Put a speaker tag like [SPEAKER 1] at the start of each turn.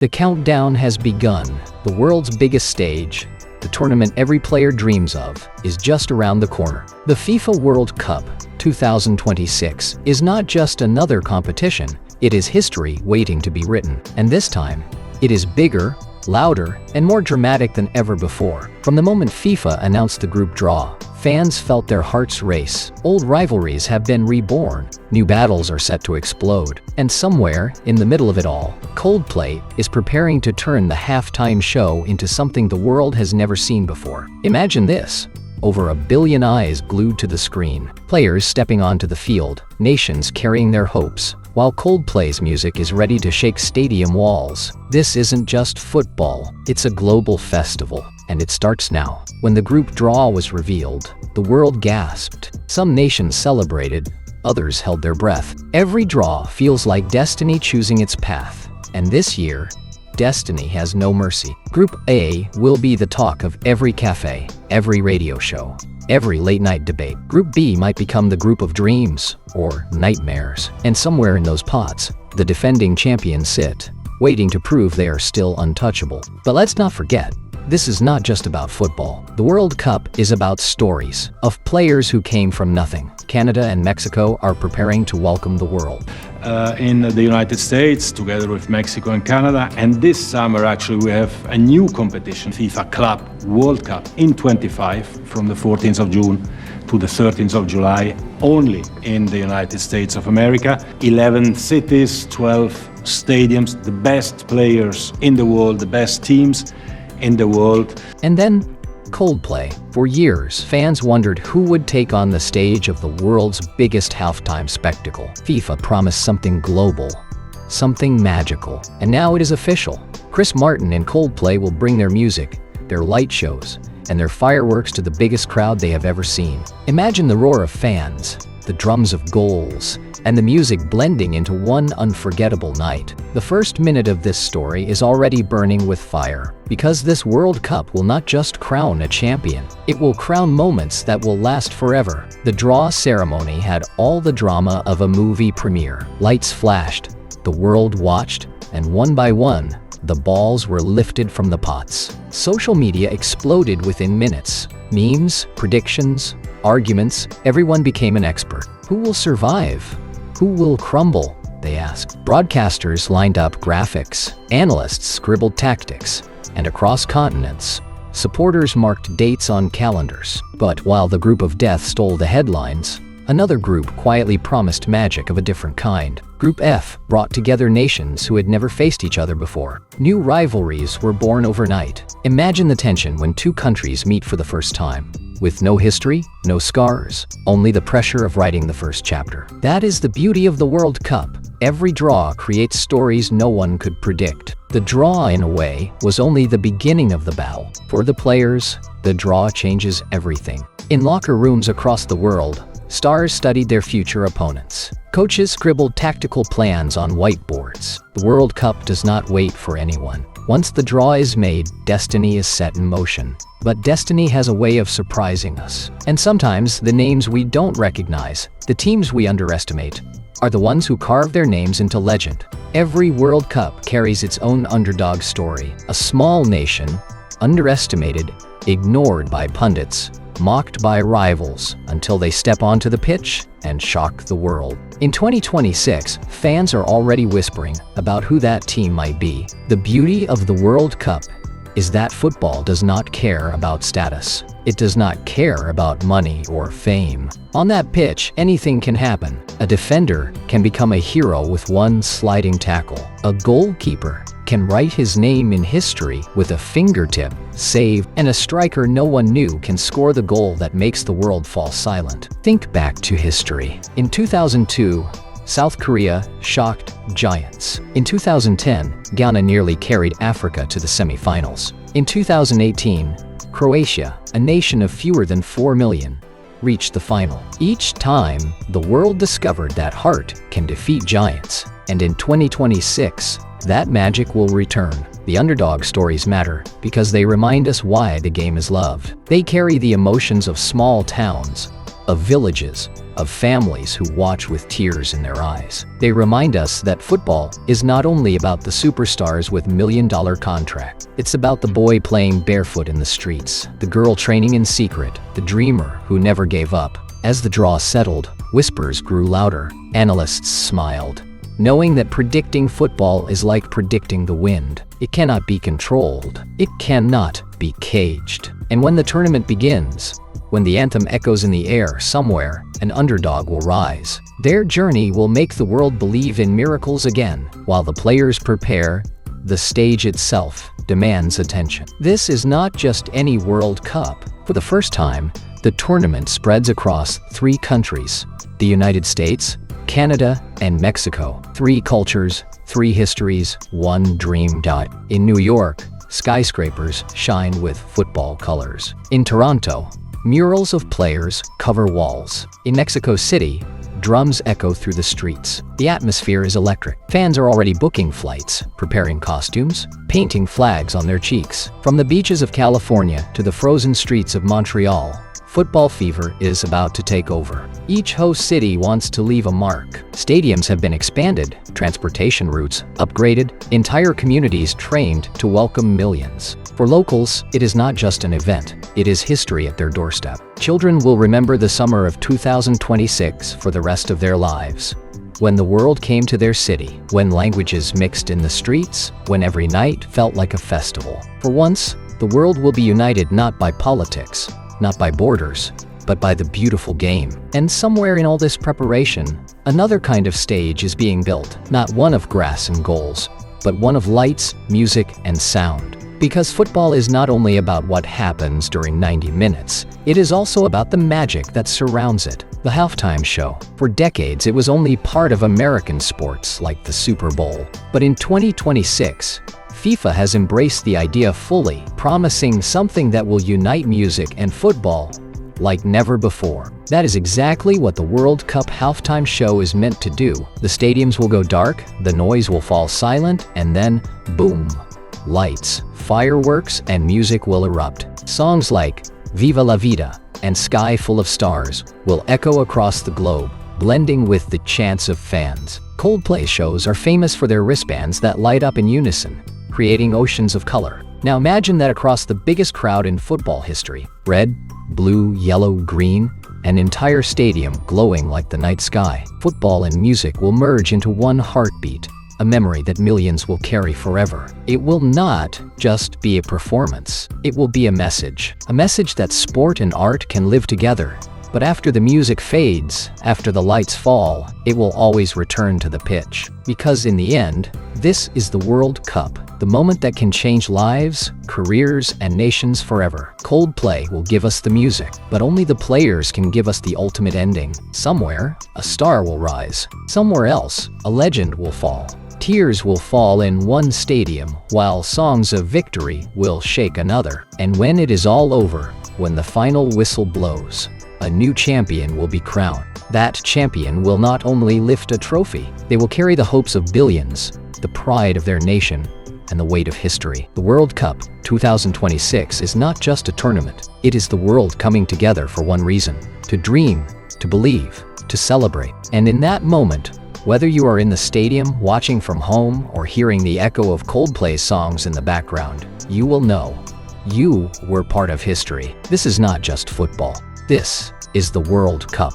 [SPEAKER 1] The countdown has begun. The world's biggest stage, the tournament every player dreams of, is just around the corner. The FIFA World Cup 2026 is not just another competition, it is history waiting to be written. And this time, it is bigger, louder, and more dramatic than ever before. From the moment FIFA announced the group draw, fans felt their hearts race. Old rivalries have been reborn, new battles are set to explode, and somewhere, in the middle of it all, Coldplay is preparing to turn the halftime show into something the world has never seen before. Imagine this. Over 1 billion eyes glued to the screen, players stepping onto the field, nations carrying their hopes, while Coldplay's music is ready to shake stadium walls. This isn't just football, it's a global festival, and it starts now. When the group draw was revealed, the world gasped. Some nations celebrated, others held their breath. Every draw feels like destiny choosing its path, and this year, destiny has no mercy. Group A will be the talk of every cafe, every radio show, every late-night debate. Group B might become the group of dreams, or nightmares. And somewhere in those pots, the defending champions sit, waiting to prove they are still untouchable. But let's not forget, this is not just about football. The World Cup is about stories of players who came from nothing. Canada and Mexico are preparing to welcome the world.
[SPEAKER 2] In the United States, together with Mexico and Canada, and this summer actually we have a new competition, FIFA Club World Cup in 25, from the 14th of June to the 13th of July, only in the United States of America. 11 cities, 12 stadiums, the best players in the world, the best teams in the world.
[SPEAKER 1] And then Coldplay. For years, fans wondered who would take on the stage of the world's biggest halftime spectacle. FIFA promised something global, something magical. And now it is official. Chris Martin and Coldplay will bring their music, their light shows, and their fireworks to the biggest crowd they have ever seen. Imagine the roar of fans, the drums of goals, and the music blending into one unforgettable night. The first minute of this story is already burning with fire, because this World Cup will not just crown a champion, it will crown moments that will last forever. The draw ceremony had all the drama of a movie premiere. Lights flashed, the world watched, and one by one, the balls were lifted from the pots. Social media exploded within minutes. Memes, predictions, arguments, everyone became an expert. Who will survive? Who will crumble? They asked. Broadcasters lined up graphics, analysts scribbled tactics, and across continents, supporters marked dates on calendars. But while the group of death stole the headlines, another group quietly promised magic of a different kind. Group F brought together nations who had never faced each other before. New rivalries were born overnight. Imagine the tension when two countries meet for the first time. With no history, no scars, only the pressure of writing the first chapter. That is the beauty of the World Cup. Every draw creates stories no one could predict. The draw, in a way, was only the beginning of the battle. For the players, the draw changes everything. In locker rooms across the world, stars studied their future opponents. Coaches scribbled tactical plans on whiteboards. The World Cup does not wait for anyone. Once the draw is made, destiny is set in motion. But destiny has a way of surprising us. And sometimes the names we don't recognize, the teams we underestimate, are the ones who carve their names into legend. Every World Cup carries its own underdog story. A small nation, underestimated, ignored by pundits, mocked by rivals, until they step onto the pitch and shock the world. In 2026, fans are already whispering about who that team might be. The beauty of the World Cup is that football does not care about status. It does not care about money or fame. On that pitch, anything can happen. A defender can become a hero with one sliding tackle. A goalkeeper can write his name in history with a fingertip save, and a striker no one knew can score the goal that makes the world fall silent. Think back to history. In 2002, South Korea shocked giants. In 2010, Ghana nearly carried Africa to the semifinals. In 2018, Croatia, a nation of fewer than 4 million, reached the final. Each time, the world discovered that heart can defeat giants. And in 2026, that magic will return. The underdog stories matter because they remind us why the game is loved. They carry the emotions of small towns, of villages, of families who watch with tears in their eyes. They remind us that football is not only about the superstars with million-dollar contracts. It's about the boy playing barefoot in the streets, the girl training in secret, the dreamer who never gave up. As the draw settled, whispers grew louder. Analysts smiled, knowing that predicting football is like predicting the wind. It cannot be controlled. It cannot be caged. And when the tournament begins, when the anthem echoes in the air somewhere, an underdog will rise. Their journey will make the world believe in miracles again. While the players prepare, the stage itself demands attention. This is not just any World Cup. For the first time, the tournament spreads across 3 countries: the United States, Canada, and Mexico. 3 cultures, 3 histories, 1 dream. In New York, skyscrapers shine with football colors. In Toronto, murals of players cover walls. In Mexico City, drums echo through the streets. The atmosphere is electric. Fans are already booking flights, preparing costumes, painting flags on their cheeks. From the beaches of California to the frozen streets of Montreal, football fever is about to take over. Each host city wants to leave a mark. Stadiums have been expanded, transportation routes upgraded, entire communities trained to welcome millions. For locals, it is not just an event, it is history at their doorstep. Children will remember the summer of 2026 for the rest of their lives. When the world came to their city, when languages mixed in the streets, when every night felt like a festival. For once, the world will be united not by politics, not by borders, but by the beautiful game. And somewhere in all this preparation, another kind of stage is being built. Not one of grass and goals, but one of lights, music, and sound. Because football is not only about what happens during 90 minutes, it is also about the magic that surrounds it. The halftime show. For decades, it was only part of American sports like the Super Bowl. But in 2026, FIFA has embraced the idea fully, promising something that will unite music and football like never before. That is exactly what the World Cup halftime show is meant to do. The stadiums will go dark, the noise will fall silent, and then, boom, lights, fireworks, and music will erupt. Songs like Viva la Vida and Sky Full of Stars will echo across the globe, blending with the chants of fans. Coldplay shows are famous for their wristbands that light up in unison, creating oceans of color. Now imagine that across the biggest crowd in football history, red, blue, yellow, green, an entire stadium glowing like the night sky. Football and music will merge into one heartbeat, a memory that millions will carry forever. It will not just be a performance, it will be a message that sport and art can live together. But after the music fades, after the lights fall, it will always return to the pitch. Because in the end, this is the World Cup, the moment that can change lives, careers, and nations forever. Coldplay will give us the music, but only the players can give us the ultimate ending. Somewhere, a star will rise. Somewhere else, a legend will fall. Tears will fall in one stadium, while songs of victory will shake another. And when it is all over, when the final whistle blows, a new champion will be crowned. That champion will not only lift a trophy, they will carry the hopes of billions, the pride of their nation, and the weight of history. The World Cup 2026 is not just a tournament, it is the world coming together for one reason: to dream, to believe, to celebrate. And in that moment, whether you are in the stadium, watching from home, or hearing the echo of Coldplay's songs in the background, you will know you were part of history. This is not just football. This is the World Cup.